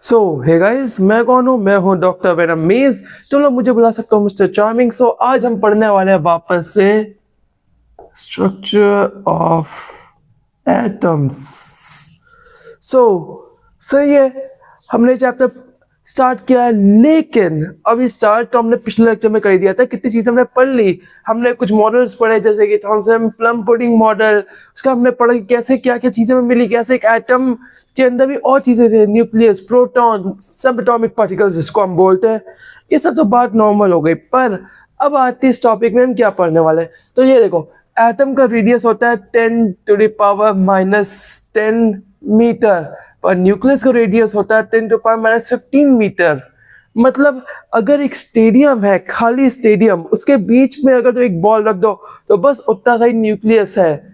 सो hey guys, मैं कौन हूँ? मैं हूँ डॉक्टर वेनम मेज। तुम लोग मुझे बुला सकते हो मिस्टर चार्मिंग। सो आज हम पढ़ने वाले हैं वापस से स्ट्रक्चर ऑफ एटम्स। सो सही है, हमने चैप्टर स्टार्ट किया है, लेकिन अभी स्टार्ट तो हमने पिछले लेक्चर में कर दिया था। कितनी चीजें हमने पढ़ ली। हमने कुछ मॉडल्स पढ़े, जैसे कि थॉम्सन प्लम पुडिंग मॉडल। उसका हमने पढ़ा कि कैसे क्या क्या चीजें हमें मिली, कैसे एक एटम के अंदर भी और चीजें थे, न्यूक्लियस, प्रोटॉन, सब एटॉमिक पार्टिकल्स जिसको हम बोलते हैं। ये सब तो बात नॉर्मल हो गई, पर अब आते इस टॉपिक में हम क्या पढ़ने वाले हैं। तो ये देखो, एटम का रेडियस होता है 10⁻⁻10 मीटर, पर न्यूक्लियस का रेडियस होता है 10⁻⁻15 मीटर। मतलब अगर एक स्टेडियम है, खाली स्टेडियम, उसके बीच में अगर तो एक बॉल रख दो तो बस उतना सा ही न्यूक्लियस है।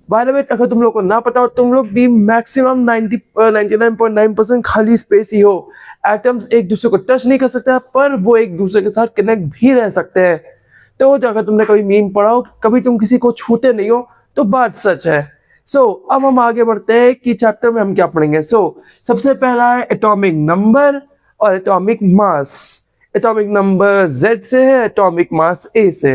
बाय द वे, अगर तुम लोग को ना पता हो, तुम लोग भी मैक्सिमम 99.9% खाली स्पेस ही हो। एटम्स एक दूसरे को टच नहीं कर सकते, पर वो एक दूसरे के साथ कनेक्ट भी रह सकते हैं। तो अगर तुमने कभी मीम पढ़ा हो, कभी तुम किसी को छूते नहीं हो, तो बात सच है। अब हम आगे बढ़ते हैं कि चैप्टर में हम क्या पढ़ेंगे। सबसे पहला है एटॉमिक नंबर और atomic mass. Atomic number Z से है, एटॉमिक मास A से।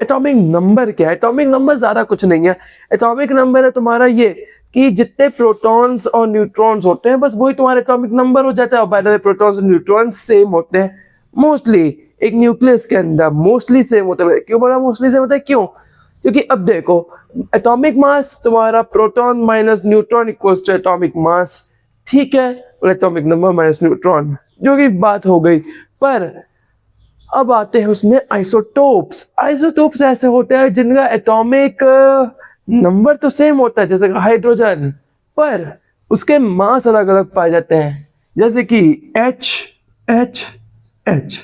एटॉमिक नंबर क्या है? एटॉमिक नंबर ज्यादा कुछ नहीं है। एटॉमिक नंबर है तुम्हारा ये कि जितने प्रोटॉन्स और न्यूट्रॉन्स होते हैं, बस वही तुम्हारा एटॉमिक नंबर हो जाता है। और बाय द वे, प्रोटॉन्स और न्यूट्रॉन्स सेम होते हैं मोस्टली एक न्यूक्लियस के अंदर, मोस्टली सेम होता है। क्यों बोला मोस्टली सेम होता है? क्यों? क्योंकि अब देखो, एटॉमिक मास तुम्हारा proton minus neutron equals to atomic mass, ठीक है, और एटॉमिक नंबर माइनस न्यूट्रॉन, जो कि बात हो गई। पर अब आते हैं उसमें आइसोटोप्स। आइसोटोप्स ऐसे होते हैं जिनका एटॉमिक नंबर तो सेम होता है, जैसे हाइड्रोजन, पर उसके मास अलग अलग पाए जाते हैं। जैसे कि H H H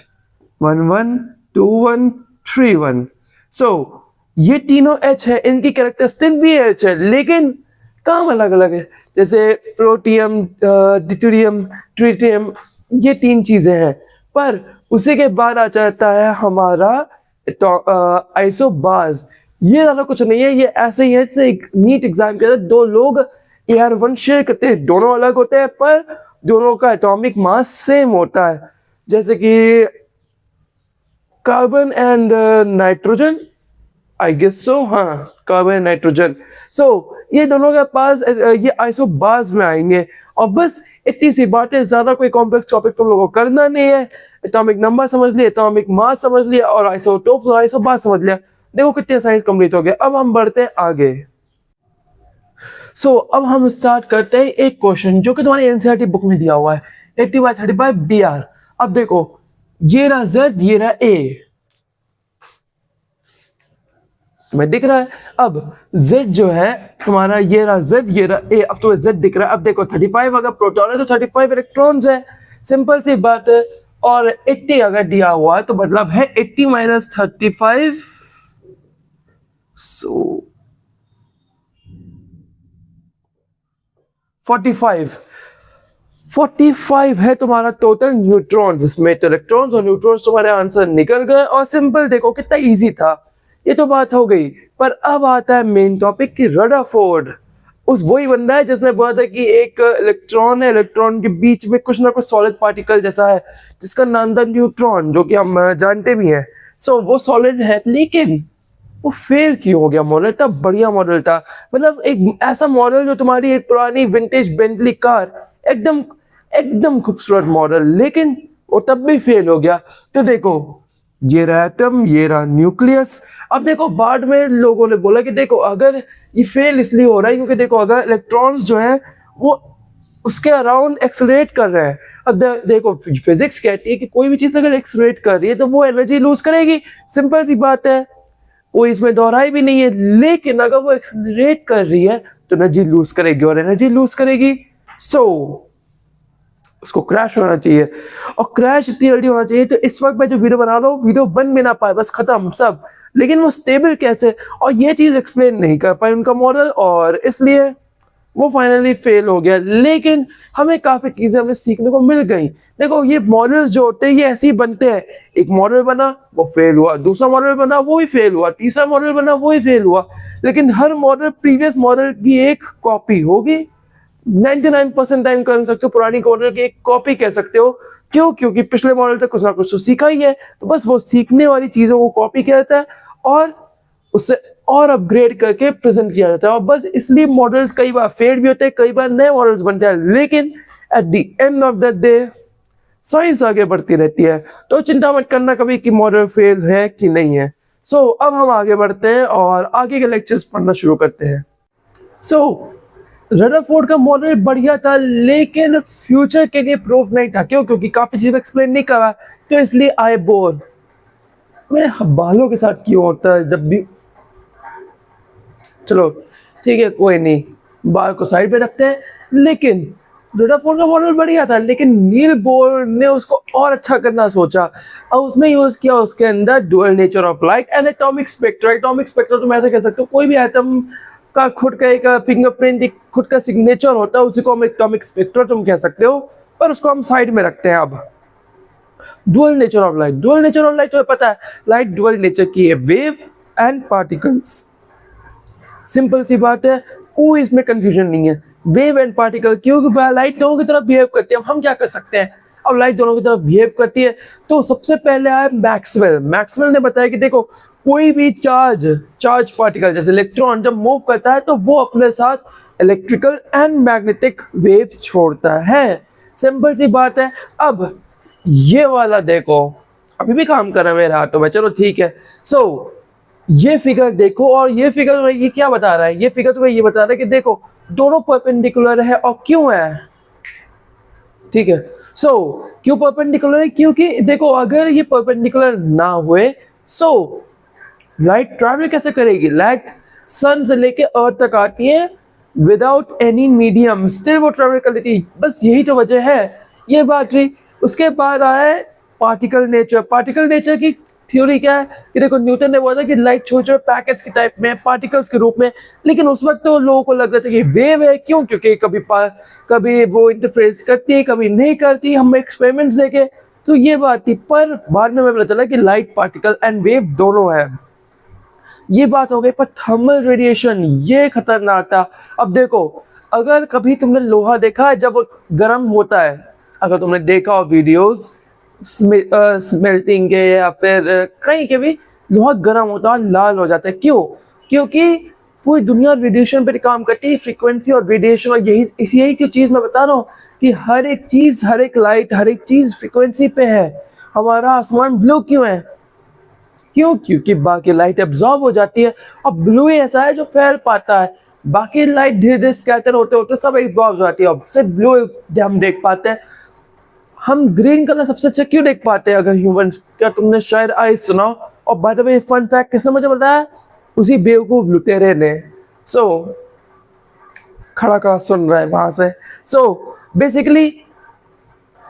11 21 31। ये तीनों H है, इनकी कैरेक्टरिस्टिक भी H है, लेकिन काम अलग अलग है। जैसे प्रोटियम, ड्यूटेरियम, ट्रिटियम, ये तीन चीजें हैं। पर उसी के बाद आ जाता है हमारा आइसोबार्स। ये ज्यादा कुछ नहीं है, ये ऐसे ही है जैसे एक नीट एग्जाम के अंदर दो लोग AR1 शेयर करते हैं, दोनों अलग होते हैं पर दोनों का एटॉमिक मास सेम होता है। जैसे कि carbon and nitrogen, I guess so, हाँ, कार्बन एंड नाइट्रोजन। ये दोनों के पास ये आइसोबार्स में आएंगे। और बस इतनी सी बात है, ज्यादा कोई कॉम्प्लेक्स टॉपिक तुम लोगों को करना नहीं है। एटॉमिक नंबर समझ लिया, एटॉमिक मास समझ लिया, और आइसोटोप्स और आइसोबार्स समझ लिया। देखो कितने साइंस कंप्लीट हो गए। अब हम बढ़ते हैं आगे। अब हम स्टार्ट करते हैं एक क्वेश्चन जो कि तुम्हारी एनसीईआरटी बुक में दिया हुआ है, 80/35 BR। अब देखो, ये रहा Z, ये रहा A, तुम्हें दिख रहा है। अब Z जो है तुम्हारा, ये रहा Z, ये रहा A। अब तुम्हें Z दिख रहा है। अब देखो 35 अगर प्रोटॉन है तो 35 इलेक्ट्रॉन्स है, सिंपल सी बात है। और 80 अगर दिया हुआ है तो मतलब है 80 - 35, सो 45 है तुम्हारा टोटल न्यूट्रॉन्स। इसमें तो इलेक्ट्रॉन्स और न्यूट्रॉन्स तुम्हारे आंसर निकल गए। और सिंपल, देखो कितना इजी था, ये तो बात हो गई। पर अब आता है मेन टॉपिक की रदरफोर्ड। वही बंदा है जिसने बोला था कि एक इलेक्ट्रॉन है, इलेक्ट्रॉन के बीच में कुछ ना कुछ सॉलिड पार्टिकल जैसा है जिसका नाम था न्यूट्रॉन, जो कि हम जानते भी हैं। वो सॉलिड है, लेकिन वो फेल क्यों हो गया? मॉडल था, बढ़िया मॉडल था, मतलब एक ऐसा मॉडल जो तुम्हारी एक पुरानी विंटेज बेंटली कार, एकदम एकदम खूबसूरत मॉडल, लेकिन वो तब भी फेल हो गया। तो देखो, ये रहा एटम, ये रहा न्यूक्लियस। अब देखो, बाद में लोगों ने बोला कि देखो, अगर ये फेल इसलिए हो रहा है क्योंकि देखो, अगर इलेक्ट्रॉन्स जो है वो उसके अराउंड एक्सेलरेट कर रहे हैं। अब देखो, फिजिक्स कहती है कि कोई भी चीज अगर एक्सेलरेट कर रही है तो वो एनर्जी लूज करेगी, सिंपल सी बात है, कोई इसमें दोहराई भी नहीं है। लेकिन अगर वो एक्सेलरेट कर रही है तो एनर्जी लूज करेगी, और एनर्जी लूज करेगी उसको क्रैश होना चाहिए। और क्रैश इतनी जल्दी होना चाहिए तो इस वक्त मैं जो वीडियो बना रहा हूँ, वीडियो बन भी ना पाए, बस खत्म सब। लेकिन वो स्टेबल कैसे, और ये चीज एक्सप्लेन नहीं कर पाए उनका मॉडल, और इसलिए वो फाइनली फेल हो गया। लेकिन हमें काफी चीजें हमें सीखने को मिल गई। देखो, ये मॉडल्स जो होते हैं ये ऐसे ही बनते हैं। एक मॉडल बना, वो फेल हुआ, दूसरा मॉडल बना, वो भी फेल हुआ, तीसरा मॉडल बना, वो भी फेल हुआ। लेकिन हर मॉडल प्रीवियस मॉडल की एक कॉपी होगी, 99% टाइम कह सकते हो पुरानी मॉडल की एक कॉपी कह सकते हो। क्यों? क्योंकि पिछले मॉडल तक कुछ ना कुछ तो सीखा ही है, तो बस वो सीखने वाली चीजों को कॉपी किया जाता है और उससे और अपग्रेड करके प्रेजेंट किया जाता है। और बस इसलिए मॉडल्स कई बार फेड भी होते हैं, कई बार नए मॉडल्स बनते हैं, लेकिन at the end of the day science आगे बढ़ती रहती है। तो चिंता मत करना कभी कि मॉडल फेल है कि नहीं है। अब हम आगे बढ़ते हैं और आगे के लेक्चर्स पढ़ना शुरू करते हैं। रदरफोर्ड का मॉडल बढ़िया था, लेकिन फ्यूचर के लिए प्रूफ नहीं था। क्यों? क्योंकि काफी चीज एक्सप्लेन नहीं करा, तो इसलिए आई बोर। मेरे बालों के साथ क्यों होता है जब भी? चलो ठीक है, कोई नहीं, बाल को साइड पे रखते हैं। लेकिन रदरफोर्ड का मॉडल बढ़िया था, लेकिन नील बोर ने उसको और अच्छा करना सोचा और उसमें यूज किया उसके अंदर dual nature of light and atomic spectra. Atomic spectra तुम ऐसे कह सकते हो, कोई भी एटम का खुद का एक फिंगरप्रिंट, एक खुद का सिग्नेचर होता है, उसी को हम एटॉमिक स्पेक्ट्रा तुम कह सकते हो, पर उसको हम साइड में रखते हैं। अब dual nature of light, dual nature of light तुम्हें पता है, लाइट डुअल नेचर की है, वेव एंड पार्टिकल्स। सिंपल सी बात है, कोई इसमें कंफ्यूजन नहीं है। वेव एंड पार्टिकल, क्योंकि लाइट दोनों की तरफ बिहेव करती है, हम क्या कर सकते हैं? अब लाइट दोनों की तरफ बिहेव करती है, तो सबसे पहले आया मैक्सवेल। मैक्सवेल ने बताया कि देखो, कोई भी चार्ज पार्टिकल जैसे इलेक्ट्रॉन जब मूव करता है तो वो अपने साथ इलेक्ट्रिकल एंड मैग्नेटिक वेव छोड़ता है। सिंपल सी बात है। अब ये वाला देखो, अभी भी काम कर रहा है मेरे हाथों में, चलो ठीक है। ये फिगर देखो, और ये फिगर में ये क्या बता रहा है? ये फिगर तुम्हें ये बता रहा है कि देखो दोनों परपेंडिकुलर है। और क्यों है? ठीक है, क्यों परपेंडिकुलर है? क्योंकि देखो, अगर ये परपेंडिकुलर ना हुए लाइट ट्रैवल कैसे करेगी? लाइट सन से लेके अर्थ तक आती है विदाउट एनी मीडियम, स्टिल वो ट्रैवल कर लेती है। बस यही तो वजह है। ये बात रही। उसके बाद आया है पार्टिकल नेचर। पार्टिकल नेचर की थ्योरी क्या है कि देखो, न्यूटन ने बोला था कि लाइट छोटे छोटे पैकेट्स के टाइप में, पार्टिकल्स के रूप में, लेकिन उस वक्त तो लोगों को लग रहा था कि वेव है। क्यों? क्योंकि कभी वो इंटरफेरेंस करती है, कभी नहीं करती। हम एक्सपेरिमेंट्स देखे तो ये बात थी, पर बाद में हमें पता चला कि लाइट पार्टिकल एंड वेव दोनों है। ये बात हो गई। पर थर्मल रेडिएशन ये खतरनाक था। अब देखो, अगर कभी तुमने लोहा देखा है जब वो गर्म होता है, अगर तुमने देखा हो वीडियोस स्मेल्टिंग के या फिर कहीं के भी, लोहा गर्म होता है, लाल हो जाता है। क्यों? क्योंकि पूरी दुनिया रेडिएशन पे काम करती है, फ्रीक्वेंसी और रेडिएशन। और यही तो चीज मैं बता रहा हूँ कि हर एक चीज, हर एक लाइट, हर एक चीज फ्रीक्वेंसी पे है। हमारा आसमान ब्लू क्यों है? क्यों? क्योंकि बाकी लाइट एब्जॉर्ब हो जाती है, और ब्लू ही ऐसा है जो फैल पाता है। बाकी लाइट धीरे धीरे स्कैटर होते होते सब एब्जॉर्ब हो जाती है, और सिर्फ ब्लू हम देख पाते हैं। हम ग्रीन कलर सबसे अच्छा क्यों देख पाते हैं अगर ह्यूमंस? क्या तुमने शायद आई सुना? और by the way, fun fact किसने मुझे बताया? उसी बेवकूफ लुटेरे ने। खड़ा खड़ा सुन रहा है वहां से। बेसिकली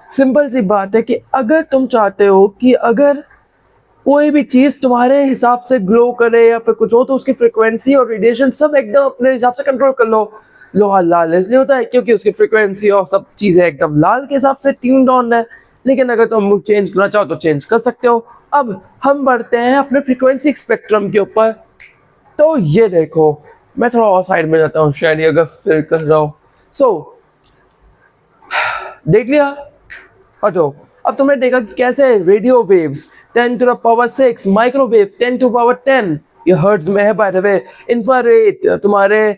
सिंपल सी बात है कि अगर तुम चाहते हो कि अगर कोई भी चीज तुम्हारे हिसाब से ग्लो करे या फिर कुछ हो, तो उसकी फ्रीक्वेंसी और रेडिएशन सब एकदम अपने हिसाब से कंट्रोल कर लो। लोहा लाल इसलिए होता है क्योंकि उसकी फ्रीक्वेंसी और सब चीजें एकदम लाल के हिसाब से ट्यून्ड ऑन है। लेकिन अगर तुम चेंज करना चाहो तो चेंज कर सकते हो। अब हम बढ़ते हैं अपने फ्रीक्वेंसी स्पेक्ट्रम के ऊपर। तो ये देखो, मैं थोड़ा और साइड में जाता हूँ, शायद ये अगर फिल कर रहा हूँ। देख लिया? हटो। अब तुमने देखा कि कैसे radio waves 10 to the power 6, microwave 10 to the power 10, ये हर्ट्ज में है बाय द वे। इंफ्रारेड, तुम्हारे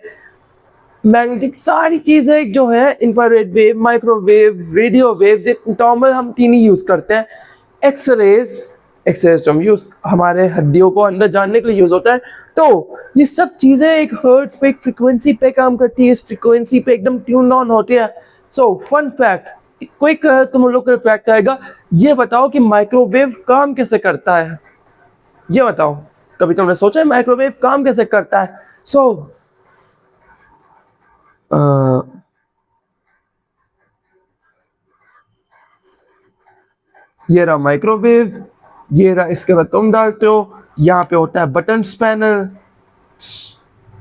मैग्नेटिक, सारी चीजें जो है, infrared wave, microwave, radio waves, normal हम तीन ही यूज करते हैं। एक्सरेज हम यूज हमारे हड्डियों को अंदर जानने के लिए यूज होता है। तो ये सब चीजें एक हर्ट्ज पे, एक फ्रीक्वेंसी पे काम करती है, इस फ्रीक्वेंसी पे एकदम ट्यून ऑन होती है। फन फैक्ट, क्विक तुम लोग का फैक्ट आएगा। ये बताओ कि माइक्रोवेव काम कैसे करता है? ये बताओ, कभी तुमने सोचा है माइक्रोवेव काम कैसे करता है? ये रहा माइक्रोवेव, ये रहा, इसके बाद तुम डालते हो, यहाँ पे होता है बटन पैनल,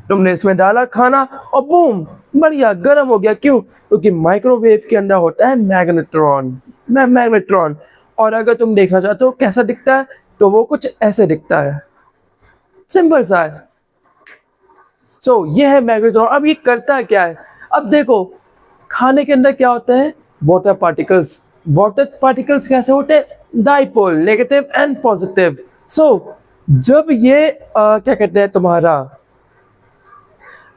तुमने इसमें डाला खाना और बूम, बढ़िया गर्म हो गया। क्यों? क्योंकि माइक्रोवेव के अंदर होता है मैग्नेट्रॉन। और अगर तुम देखना चाहते हो कैसा दिखता है, तो वो कुछ ऐसे दिखता है, सिंपल सा है। ये है मैग्नेट्रॉन। अब ये करता क्या है? अब देखो, खाने के अंदर क्या होते हैं? Water particles. वाटर पार्टिकल्स कैसे होते हैं? Dipole, negative and positive. So जब ये क्या कहते हैं तुम्हारा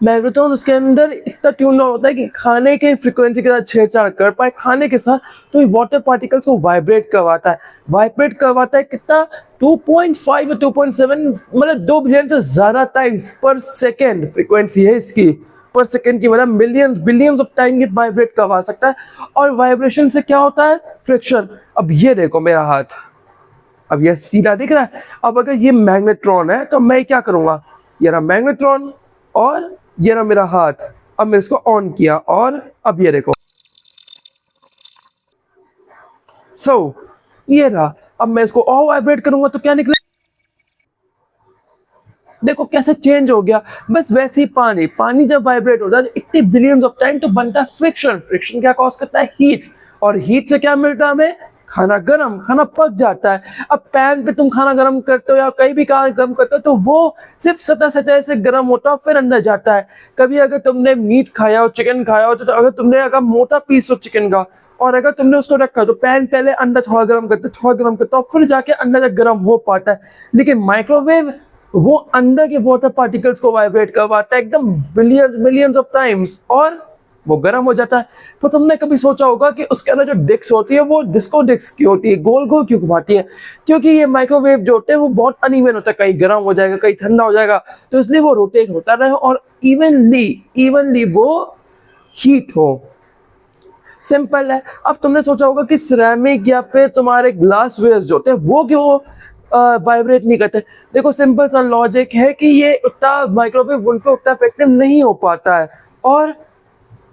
मैग्नेट्रॉन उसके अंदर इतना ट्यून होता है कि खाने के फ्रीक्वेंसी के साथ छेड़छाड़ कर पाए खाने के साथ, तो ये वाटर पार्टिकल्स को वाइब्रेट करवाता है। वाइब्रेट करवाता है कितना? 2.5 या 2.7 मतलब 2 बिलियन से ज़्यादा टाइम्स पर सेकेंड फ्रीक्वेंसी है इसकी। पर सेकेंड की मतलब मिलियंस बिलियंस ऑफ टाइम ये वाइब्रेट करवा सकता है। और वाइब्रेशन से क्या होता है? फ्रिक्शन। अब ये देखो मेरा हाथ, अब ये सीधा दिख रहा है। अब अगर ये मैग्नेट्रॉन है तो मैं क्या करूँगा? ये रहा मैग्नेट्रॉन और ये रहा मेरा हाथ। अब मैं इसको ऑन किया और अब ये देखो, ये रहा। अब मैं इसको और वाइब्रेट करूंगा तो क्या निकले? देखो कैसे चेंज हो गया। बस वैसे ही पानी जब वाइब्रेट होता है तो इतने बिलियंस ऑफ टाइम तो बनता है फ्रिक्शन। फ्रिक्शन क्या कॉज करता है? हीट। और हीट से क्या मिलता है हमें? खाना गर्म, खाना पक जाता है। अब पैन पे तुम खाना गर्म करते हो या कहीं भी खाना गर्म करते हो तो वो सिर्फ सतह से गर्म होता है फिर अंदर जाता है। कभी अगर तुमने मीट खाया हो, चिकन खाया हो, तो अगर तुमने अगर मोटा पीस हो चिकन का और अगर तुमने उसको रखा तो पैन पहले अंदर थोड़ा गर्म करते और फिर जाके अंदर तक गर्म हो पाता है। लेकिन माइक्रोवेव वो अंदर के वाटर पार्टिकल्स को वाइब्रेट करवाता है एकदम बिलियंस ऑफ टाइम्स और वो गर्म हो जाता है। तो तुमने कभी सोचा होगा कि उसके अंदर जो डिस्क होती है वो डिस्को डिस्क क्यों होती है, गोल गोल क्यों घुमाती है? क्योंकि ये माइक्रोवेव जो होते हैं वो बहुत अनइवन होता है, कहीं गर्म हो जाएगा कहीं ठंडा हो जाएगा, तो इसलिए वो रोटेट होता रहे और इवनली वो हीट हो। सिंपल है। अब तुमने सोचा होगा कि सिरेमिक या फिर तुम्हारे ग्लास वेयर्स जो होते हैं वो क्यों वाइब्रेट नहीं करते? देखो सिंपल सा लॉजिक है कि ये उतना माइक्रोवेव उन पर उतना इफेक्टिव नहीं हो पाता है और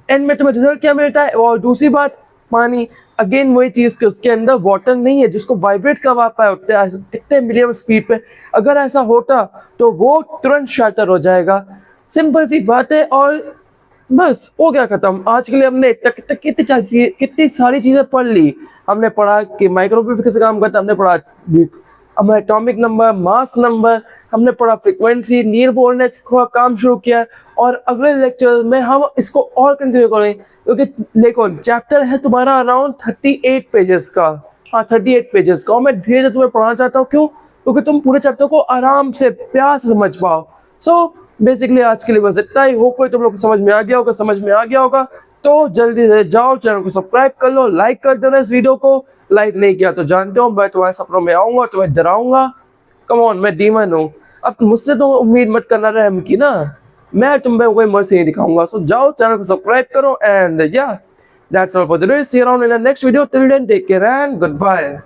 एंड में तुम्हें रिजल्ट क्या मिलता है? और दूसरी बात, पानी। अगेन वही चीज कि उसके अंदर वाटर नहीं है जिसको वाइब्रेट करवा पाए इतने मिलियन स्पीड पे। अगर ऐसा होता तो वो तुरंत शाटर हो जाएगा। सिंपल सी बात है और बस हो गया खत्म। आज के लिए हमने कितनी सारी चीजें पढ़ ली। हमने पढ़ा कि माइक्रोवेव कैसे काम करता है, हमने पढ़ा हमें एटॉमिक नंबर, मास नंबर, हमने पढ़ा फ्रीक्वेंसी, नीर बोर्ड ने काम शुरू किया और अगले लेक्चर में हम इसको और कंटिन्यू करेंगे क्योंकि देखो चैप्टर है तुम्हारा अराउंड 38 पेजेस का। हाँ 38 पेजेस का और मैं धीरे धीरे तुम्हें पढ़ाना चाहता हूँ। क्यों? क्योंकि तुम पूरे चैप्टर को आराम से प्यार से समझ पाओ। सो बेसिकली आज के लिए बस इतना ही। होपफुली तुम लोग को समझ में आ गया होगा तो जल्दी से जाओ चैनल को सब्सक्राइब कर लो, लाइक कर देना इस वीडियो को। लाइक नहीं किया तो जानते हो मैं तुम्हारे सपनों में आऊंगा, तुम्हें डराऊंगा। कम ऑन, मैं डीमन हूँ। अब मुझसे तो उम्मीद मत करना रहम की ना, मैं तुम पे कोई मर्सी नहीं दिखाऊंगा। सो जाओ चैनल को सब्सक्राइब करो and yeah that's all for today. See you around in the next video. Till then take care and good bye.